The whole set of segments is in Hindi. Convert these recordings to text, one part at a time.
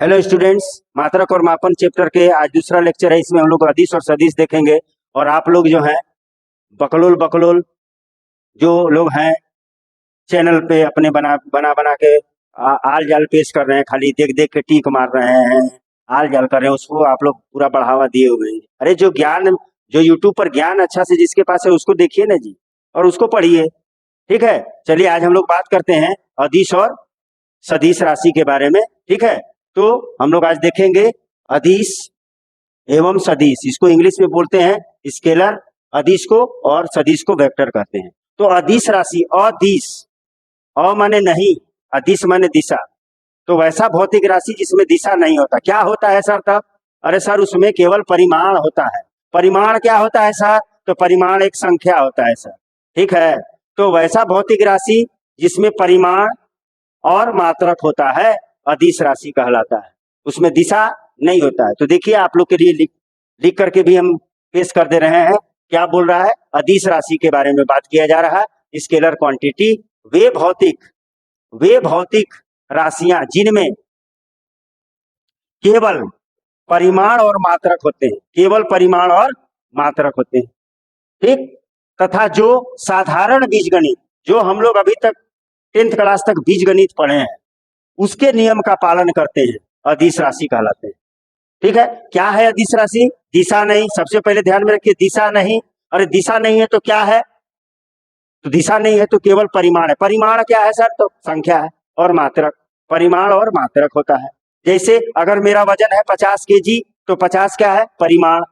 हेलो स्टूडेंट्स, मात्रक और मापन चैप्टर के आज दूसरा लेक्चर है। इसमें हम लोग अदिश और सदिश देखेंगे। और आप लोग जो हैं बकलोल बकलोल जो लोग हैं चैनल पे अपने बना बना बना के आल जाल पेश कर रहे हैं, खाली देख देख के टीक मार रहे हैं, आल जाल कर रहे हैं, उसको आप लोग पूरा बढ़ावा दिए हुए हैं। अरे जो ज्ञान, जो यूट्यूब पर ज्ञान अच्छा से जिसके पास है उसको देखिए ना जी, और उसको पढ़िए। ठीक है, चलिए आज हम लोग बात करते हैं अदिश और सदिश राशि के बारे में। ठीक है, तो हम लोग आज देखेंगे अदिश एवं सदिश। इसको इंग्लिश में बोलते हैं स्केलर, अदिश को, और सदिश को वेक्टर कहते हैं। तो अदिश राशि, अदिश, अ माने नहीं, अदिश माने दिशा। तो वैसा भौतिक राशि जिसमें दिशा नहीं होता, क्या होता है सर तब? अरे सर उसमें केवल परिमाण होता है। परिमाण क्या होता है सर? तो परिमाण एक संख्या होता है सर। ठीक है, तो वैसा भौतिक राशि जिसमें परिमाण और मात्रक होता है अदिश राशि कहलाता है, उसमें दिशा नहीं होता है। तो देखिए आप लोग के लिए लिख करके भी हम पेश कर दे रहे हैं। क्या बोल रहा है? अदिश राशि के बारे में बात किया जा रहा है। स्केलर क्वांटिटी वे भौतिक राशियां जिनमें केवल परिमाण और मात्रक होते हैं, केवल परिमाण और मात्रक होते हैं। ठीक, तथा जो साधारण बीजगणित, जो हम लोग अभी तक 10th क्लास तक बीजगणित पढ़े हैं, उसके नियम का पालन करते हैं, अदिश राशि कहलाते हैं। ठीक है, क्या है अदिश राशि? दिशा नहीं। सबसे पहले ध्यान में रखिए, दिशा नहीं। अरे दिशा नहीं है तो क्या है? तो दिशा नहीं है तो केवल परिमाण है। परिमाण क्या है सर? तो संख्या है। और मात्रक, परिमाण और मात्रक होता है। जैसे अगर मेरा वजन है 50 केजी, तो 50 क्या है? परिमाण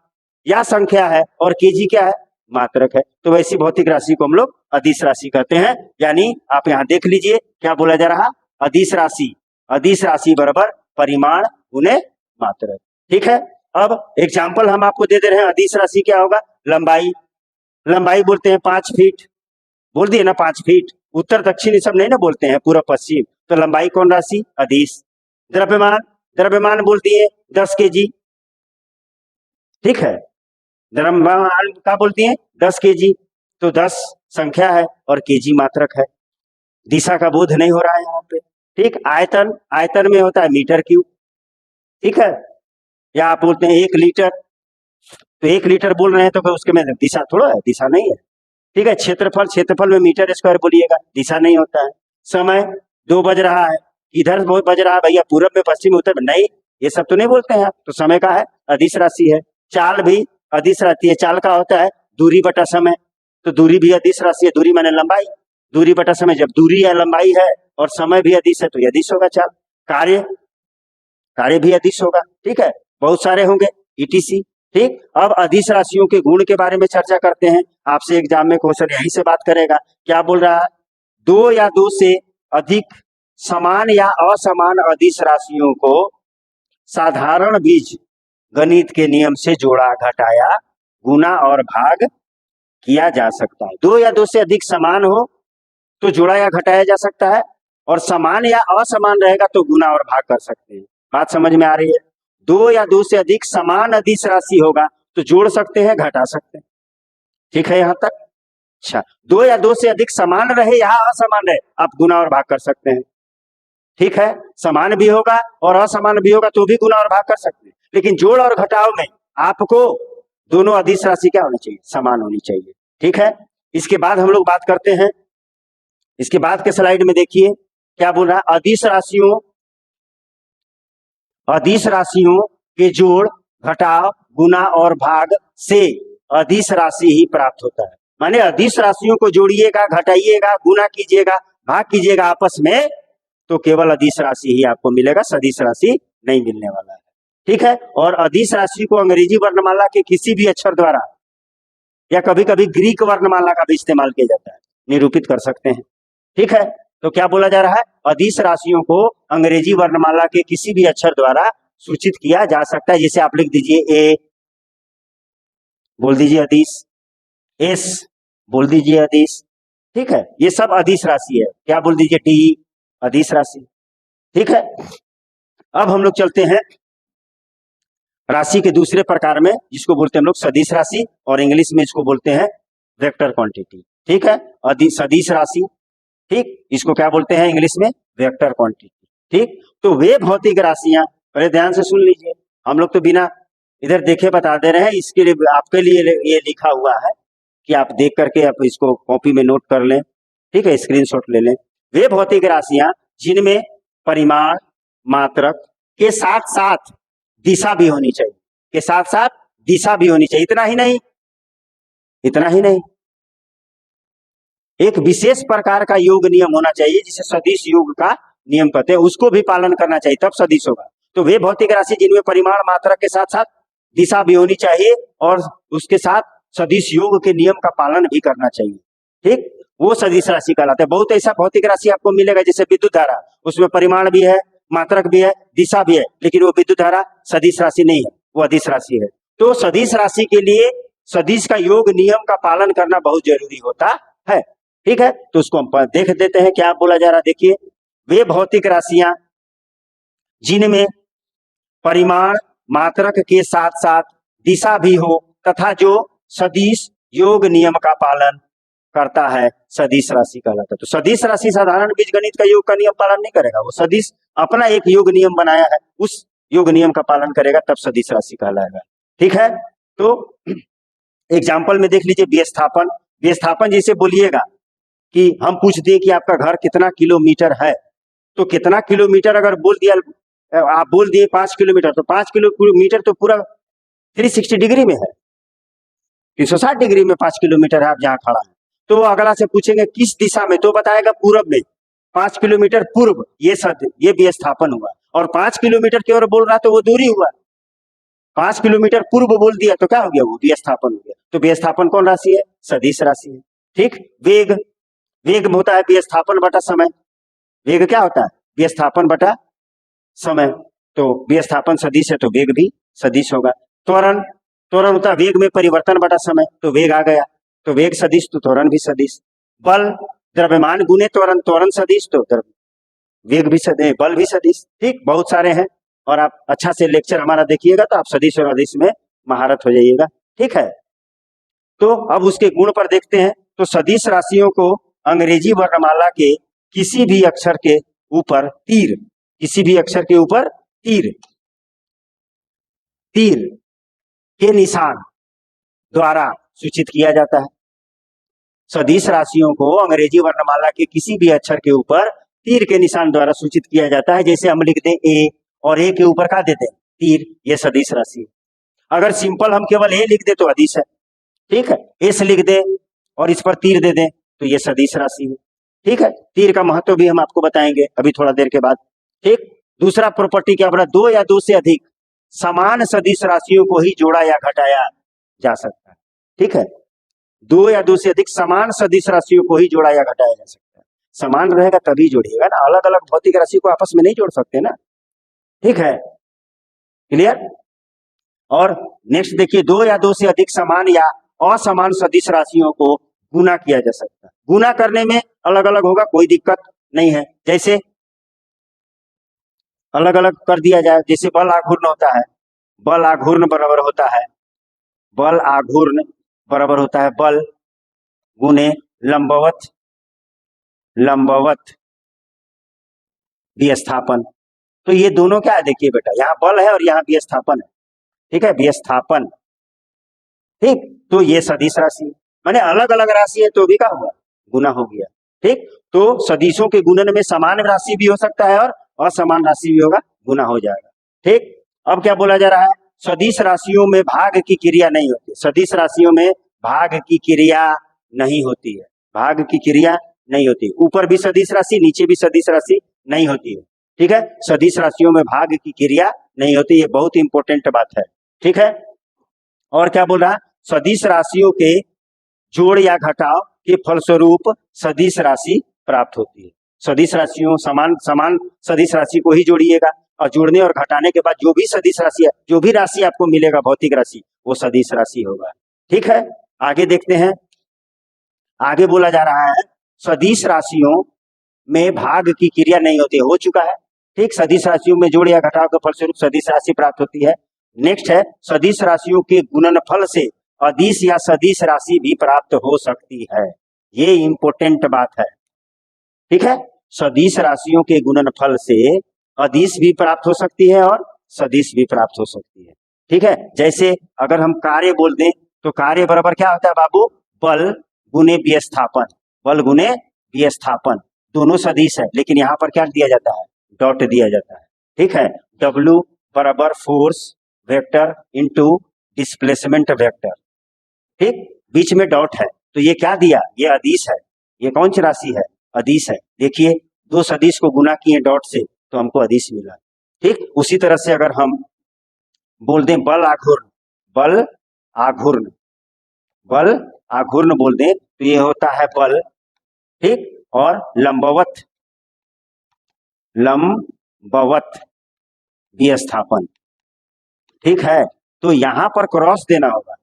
या संख्या है, और केजी क्या है? मात्रक है। तो वैसी भौतिक राशि को हम लोग अदिश राशि कहते हैं। यानी आप यहाँ देख लीजिए क्या बोला जा रहा, अदिश राशि बराबर परिमाण गुने मात्रक। ठीक है, अब एग्जाम्पल हम आपको दे दे रहे हैं। अदिश राशि क्या होगा? लंबाई बोलते हैं 5 फीट, बोल दिए ना 5 फीट। उत्तर दक्षिण सब नहीं ना बोलते हैं, पूर्व पश्चिम। तो लंबाई कौन राशि? अदिश। द्रव्यमान बोल दिए 10 केजी। ठीक है, द्रव्यमान क्या बोलती है? 10 केजी। तो 10 संख्या है और केजी मात्रक है। दिशा का बोध नहीं हो रहा है यहाँ पे। ठीक, आयतन में होता है मीटर क्यूब। ठीक है, या आप बोलते हैं 1 लीटर, तो 1 लीटर बोल रहे हैं तो उसके में दिशा थोड़ा है, दिशा नहीं है। ठीक है, क्षेत्रफल में मीटर स्क्वायर बोलिएगा, दिशा नहीं होता है। समय 2 बज रहा है, इधर बहुत बज रहा है भैया, पूरब में, पश्चिम में, उत्तर में, नहीं, ये सब तो नहीं बोलते हैं आप। तो समय का है, अदिश राशि है। चाल भी अदिश राशि है। चाल का होता है दूरी बटा समय, तो दूरी भी अदिश राशि है। दूरी माने लंबाई, दूरी बटा समय। जब दूरी या लंबाई है और समय भी अदिश है तो अदिश होगा चाल। कार्य भी अदिश होगा। ठीक है, बहुत सारे होंगे, ईटीसी। ठीक, अब अदिश राशियों के गुण के बारे में चर्चा करते हैं। आपसे एग्जाम में क्वेश्चन यही से बात करेगा। क्या बोल रहा है? 2 या 2 से अधिक समान या असमान अदिश राशियों को साधारण बीज गणित के नियम से जोड़ा, घटाया, गुना और भाग किया जा सकता है। 2 या 2 से अधिक समान हो तो जोड़ा या घटाया जा सकता है, और समान या असमान रहेगा तो गुना और भाग कर सकते हैं। बात समझ में आ रही है? 2 या 2 से अधिक समान अदिश राशि होगा तो जोड़ सकते हैं, घटा सकते हैं। ठीक है यहाँ तक? अच्छा, 2 या 2 से अधिक समान रहे या असमान रहे, आप गुना और भाग कर सकते हैं। ठीक है, समान भी होगा और असमान भी होगा तो भी गुना और भाग कर सकते हैं। लेकिन जोड़ और घटाव में आपको दोनों अदिश राशि क्या होनी चाहिए? समान होनी चाहिए। ठीक है, इसके बाद हम लोग बात करते हैं, इसके बाद के स्लाइड में देखिए क्या बोल रहा है। अदिश राशियों के जोड़, घटाव, गुना और भाग से अदिश राशि ही प्राप्त होता है। माने अदिश राशियों को जोड़िएगा, घटाइएगा, गुना कीजिएगा, भाग कीजिएगा आपस में, तो केवल अदिश राशि ही आपको मिलेगा, सदिश राशि नहीं मिलने वाला है। ठीक है, और अदिश राशि को अंग्रेजी वर्णमाला के किसी भी अक्षर द्वारा या कभी कभी ग्रीक वर्णमाला का भी इस्तेमाल किया जाता है, निरूपित कर सकते हैं। ठीक है, तो क्या बोला जा रहा है? अदिश राशियों को अंग्रेजी वर्णमाला के किसी भी अक्षर द्वारा सूचित किया जा सकता है। जैसे आप लिख दीजिए ए, बोल दीजिए अदिश, एस, बोल दीजिए अदिश। ठीक है, ये सब अदिश राशि है। क्या बोल दीजिए? डी, अदिश राशि। ठीक है, अब हम लोग चलते हैं राशि के दूसरे प्रकार में, जिसको बोलते हैं हम लोग सदिश राशि, और इंग्लिश में इसको बोलते हैं वेक्टर क्वांटिटी। ठीक है, सदिश राशि। ठीक, इसको क्या बोलते हैं इंग्लिश में? Vector quantity. ठीक, तो वे भौतिक राशियां पहले ध्यान से सुन लीजिए, हम लोग तो बिना इधर देखे बता दे रहे हैं, इसके लिए आपके लिए ये लिखा हुआ है कि आप देख करके आप इसको कॉपी में नोट कर लें, ठीक है, स्क्रीनशॉट ले लें। वे भौतिक राशियां जिनमें परिमाण मात्रक के साथ साथ दिशा भी होनी चाहिए, के साथ साथ दिशा भी होनी चाहिए। इतना ही नहीं, इतना ही नहीं, एक विशेष प्रकार का योग नियम होना चाहिए जिसे सदिश योग का नियम कहते हैं, उसको भी पालन करना चाहिए, तब सदिश होगा। तो वे भौतिक राशि जिनमें परिमाण मात्रक के साथ साथ दिशा भी होनी चाहिए और उसके साथ सदिश योग के नियम का पालन भी करना चाहिए, ठीक, वो सदिश राशि कहलाता है। बहुत ऐसा भौतिक राशि आपको मिलेगा जैसे विद्युत धारा, उसमें परिमाण भी है, मात्रक भी है, दिशा भी है, लेकिन वो विद्युत धारा सदिश राशि नहीं है, वो अदिश राशि है। तो सदिश राशि के लिए सदिश का योग नियम का पालन करना बहुत जरूरी होता है, ठीक है। तो उसको हम देख देते हैं क्या बोला जा रहा है, देखिए, वे भौतिक राशियां जिनमें परिमाण मात्रक के साथ साथ दिशा भी हो तथा जो सदिश योग नियम का पालन करता है, सदिश राशि कहलाता है। तो सदिश राशि साधारण बीजगणित का योग का नियम पालन नहीं करेगा, वो सदिश अपना एक योग नियम बनाया है, उस योग नियम का पालन करेगा, तब सदिश राशि कहलाएगा, ठीक है। तो एग्जाम्पल में देख लीजिए, विस्थापन। विस्थापन जैसे बोलिएगा कि हम पूछ दिए कि आपका घर कितना किलोमीटर है, तो कितना किलोमीटर अगर बोल दिया, आप बोल दिए 5 किलोमीटर, तो 5 किलोमीटर तो पूरा 360 डिग्री में है, 360 डिग्री में 5 किलोमीटर है आप जहां खड़ा है। तो वो अगला से पूछेंगे किस दिशा में, तो बताएगा पूरब में, 5 किलोमीटर पूर्व, ये विस्थापन हुआ। और 5 किलोमीटर की ओर बोल रहा तो वो दूरी हुआ, 5 किलोमीटर पूर्व बोल दिया तो क्या हो गया, वो विस्थापन हो गया। तो विस्थापन कौन राशि है, सदिश राशि है, ठीक। वेग, वेग होता है विस्थापन बटा समय, वेग क्या होता है, विस्थापन बटा समय, तो विस्थापन सदिश है तो वेग भी सदिश होगा। त्वरण, त्वरण होता है वेग में परिवर्तन बटा समय, तो वेग आ गया, तो वेग सदिश तो त्वरण भी सदिश। बल, द्रव्यमान गुने त्वरण, त्वरण सदिश तो वेग भी सदिश, बल भी सदिश, ठीक, बहुत सारे हैं। और आप अच्छा से लेक्चर हमारा देखिएगा तो आप सदिश और अदिश में महारत हो जाइएगा, ठीक है। तो अब उसके गुण पर देखते हैं। तो सदिश राशियों को अंग्रेजी वर्णमाला के किसी भी अक्षर के ऊपर तीर, किसी भी अक्षर के ऊपर तीर, तीर के निशान द्वारा सूचित किया जाता है। सदिश राशियों को अंग्रेजी वर्णमाला के किसी भी अक्षर के ऊपर तीर के निशान द्वारा सूचित किया जाता है। जैसे हम लिख दें ए, और ए के ऊपर क्या देते हैं, तीर, ये सदिश राशि है। अगर सिंपल हम केवल ए लिख दे तो अदिश है, ठीक है। एस लिख दे और इस पर तीर दे दें तो ये सदिश राशि है, ठीक है। तीर का महत्व भी हम आपको बताएंगे अभी थोड़ा देर के बाद, ठीक। दूसरा प्रॉपर्टी क्या बोला, दो या दो से अधिक समान सदिश राशियों को ही जोड़ा या घटाया जा सकता है, ठीक है। दो या दो से अधिक समान सदिश राशियों को ही जोड़ा या घटाया जा सकता है। समान रहेगा तभी जोड़िएगा ना, अलग अलग भौतिक राशि को आपस में नहीं जोड़ सकते ना, ठीक है, क्लियर। और नेक्स्ट देखिए, दो या दो से अधिक समान या असमान सदिश राशियों को गुना किया जा सकता है। गुना करने में अलग अलग होगा, कोई दिक्कत नहीं है। जैसे अलग अलग कर दिया जाए, जैसे बल आघूर्ण होता है, बल आघूर्ण बराबर होता है, बल आघूर्ण बराबर होता है बल गुने लंबवत, लंबवत विस्थापन। तो ये दोनों क्या है, देखिए बेटा, यहाँ बल है और यहाँ विस्थापन है, ठीक है, विस्थापन, ठीक। तो ये सदिश राशि, माने अलग अलग राशि है तो भी क्या हुआ, गुना हो गया, ठीक। तो सदिशों के गुणन में समान राशि भी हो सकता है और असमान राशि भी होगा, गुना हो जाएगा, ठीक। अब क्या बोला जा रहा है, सदिश राशियों में भाग की क्रिया नहीं होती, सदिश राशियों में भाग की क्रिया नहीं होती है, भाग की क्रिया नहीं होती। ऊपर भी सदिश राशि, नीचे भी सदिश राशि नहीं होती है, ठीक है। सदिश राशियों में भाग की क्रिया नहीं होती, ये बहुत इंपॉर्टेंट बात है, ठीक है। और क्या बोल रहा है, सदिश राशियों के जोड़ या घटाव के फलस्वरूप सदिश राशि प्राप्त होती है। सदिश राशियों, समान समान सदिश राशि को ही जोड़िएगा, और जोड़ने और घटाने के बाद जो भी सदिश राशि है, जो भी राशि आपको मिलेगा भौतिक राशि, वो सदिश राशि होगा, ठीक है। आगे देखते हैं, आगे बोला जा रहा है सदिश राशियों में भाग की क्रिया नहीं होती, हो चुका है, ठीक। सदिश राशियों में जोड़ या घटाव के फलस्वरूप सदिश राशि प्राप्त होती है। नेक्स्ट है, सदिश राशियों के गुणनफल से अदिश या सदिश राशि भी प्राप्त हो सकती है, ये इंपॉर्टेंट बात है, ठीक है। सदिश राशियों के गुणनफल से अदिश भी प्राप्त हो सकती है और सदिश भी प्राप्त हो सकती है। ठीक है, जैसे अगर हम कार्य बोल दें तो कार्य बराबर क्या होता है बाबू, बल गुने विस्थापन, बल गुने विस्थापन, दोनों सदिश है, लेकिन यहाँ पर क्या दिया जाता है, डॉट दिया जाता है। ठीक है, W बराबर force vector into displacement vector, ठीक, बीच में डॉट है, तो ये क्या दिया, ये अदिश है, ये कौन सी राशि है, अदिश है। देखिए दो सदिश को गुना किए डॉट से तो हमको अदिश मिला। ठीक, उसी तरह से अगर हम बोल दें बल आघूर्ण, बल आघूर्ण, बल आघूर्ण बोल दें तो ये होता है बल, ठीक, और लंबवत, लंबवत विस्थापन। ठीक है, तो यहां पर क्रॉस देना होगा।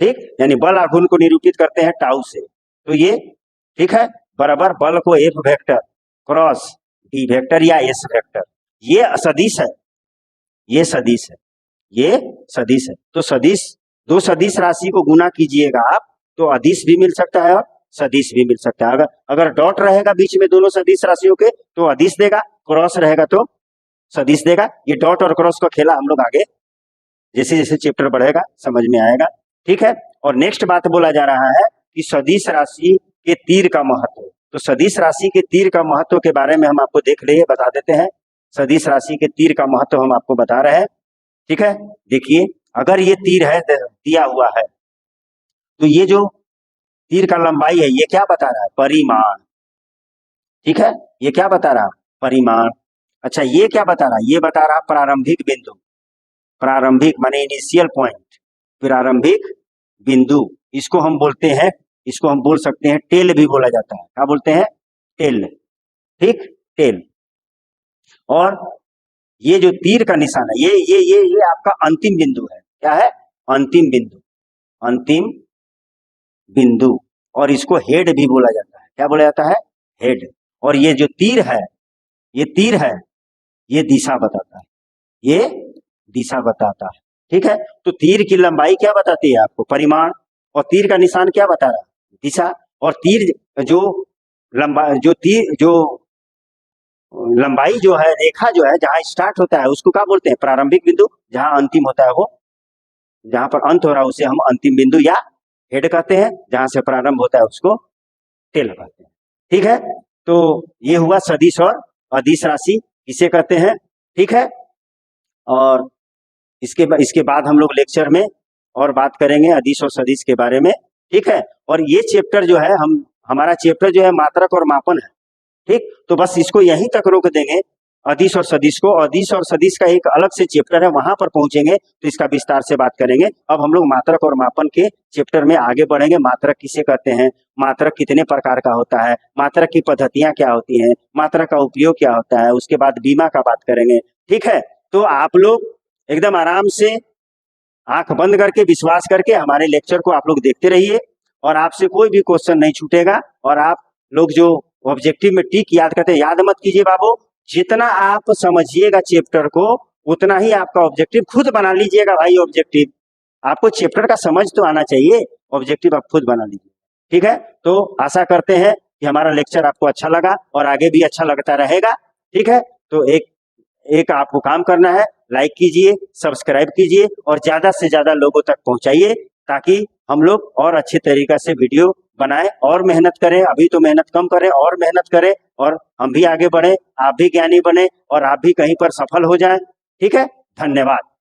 ठीक, यानी बल आघूर्ण को निरूपित करते हैं टाउ से, तो ये ठीक है बराबर बल को F vector cross D vector या S वेक्टर, ये सदिश है, ये सदिश है, ये सदिश है। तो सदिश, दो सदिश राशि को गुना कीजिएगा आप तो अदिश भी मिल सकता है और सदिश भी मिल सकता है। अगर डॉट रहेगा बीच में दोनों सदिश राशियों के तो अदिश देगा, क्रॉस रहेगा तो सदिश देगा। ये डॉट और क्रॉस का खेला हम लोग आगे जैसे जैसे चैप्टर बढ़ेगा समझ में आएगा। ठीक है, और नेक्स्ट बात बोला जा रहा है कि सदिश राशि के तीर का महत्व। तो सदिश राशि के तीर का महत्व के बारे में हम आपको देख रहे बता देते हैं। सदिश राशि के तीर का महत्व हम आपको बता रहे हैं। ठीक है, देखिए अगर ये तीर है दिया हुआ है तो ये जो तीर का लंबाई है ये क्या बता रहा है, परिमाण। ठीक है, ये क्या बता रहा है, परिमाण। अच्छा ये क्या बता रहा है, ये बता रहा प्रारंभिक बिंदु, प्रारंभिक माने इनिशियल पॉइंट, प्रारंभिक बिंदु, इसको हम बोलते हैं, इसको हम बोल सकते हैं टेल भी बोला जाता है। क्या बोलते हैं, टेल। ठीक, टेल। और ये जो तीर का निशान है ये आपका अंतिम बिंदु है। क्या है, अंतिम बिंदु, अंतिम बिंदु, और इसको हेड भी बोला जाता है। क्या बोला जाता है, हेड। और ये जो तीर है, ये तीर है, ये दिशा बताता है, ये दिशा बताता है। ठीक है, तो तीर की लंबाई क्या बताती है आपको, परिमाण, और तीर का निशान क्या बता रहा है, दिशा। और तीर जो लंबाई जो है, रेखा जो है जहां स्टार्ट होता है उसको क्या बोलते हैं, प्रारंभिक बिंदु, जहां अंतिम होता है वो, जहां पर अंत हो रहा है उसे हम अंतिम बिंदु या हेड कहते हैं, जहां से प्रारंभ होता है उसको टेल कहते हैं। ठीक है, तो ये हुआ सदिश और अदिश राशि इसे कहते हैं। ठीक है, और इसके बाद हम लोग लेक्चर में और बात करेंगे अदिश और सदिश के बारे में। ठीक है, और ये चैप्टर जो है हमारा चैप्टर जो है मात्रक और मापन है। ठीक, तो बस इसको यहीं तक रोक देंगे, अदिश और सदिश को। अदिश और सदिश का एक अलग से चैप्टर है, वहां पर पहुंचेंगे तो इसका विस्तार से बात करेंगे। अब हम लोग मात्रक और मापन के चैप्टर में आगे बढ़ेंगे। मात्रक किसे कहते हैं, मात्रक कितने प्रकार का होता है, मात्रक की पद्धतियां क्या होती हैं, मात्रक का उपयोग क्या होता है, उसके बाद बीमा का बात करेंगे। ठीक है, तो आप लोग एकदम आराम से आंख बंद करके विश्वास करके हमारे लेक्चर को आप लोग देखते रहिए, और आपसे कोई भी क्वेश्चन नहीं छूटेगा। और आप लोग जो ऑब्जेक्टिव में टिक याद करते हैं, याद मत कीजिए बाबू, जितना आप समझिएगा चैप्टर को उतना ही आपका ऑब्जेक्टिव खुद बना लीजिएगा भाई। ऑब्जेक्टिव आपको चैप्टर का समझ तो आना चाहिए, ऑब्जेक्टिव आप खुद बना लीजिए। ठीक है, तो आशा करते हैं कि हमारा लेक्चर आपको अच्छा लगा और आगे भी अच्छा लगता रहेगा। ठीक है, तो एक आपको काम करना है, लाइक कीजिए, सब्सक्राइब कीजिए और ज्यादा से ज्यादा लोगों तक पहुंचाइए, ताकि हम लोग और अच्छे तरीके से वीडियो बनाएं और मेहनत करें। अभी तो मेहनत कम करें और मेहनत करें, और हम भी आगे बढ़े, आप भी ज्ञानी बने और आप भी कहीं पर सफल हो जाएं। ठीक है, धन्यवाद।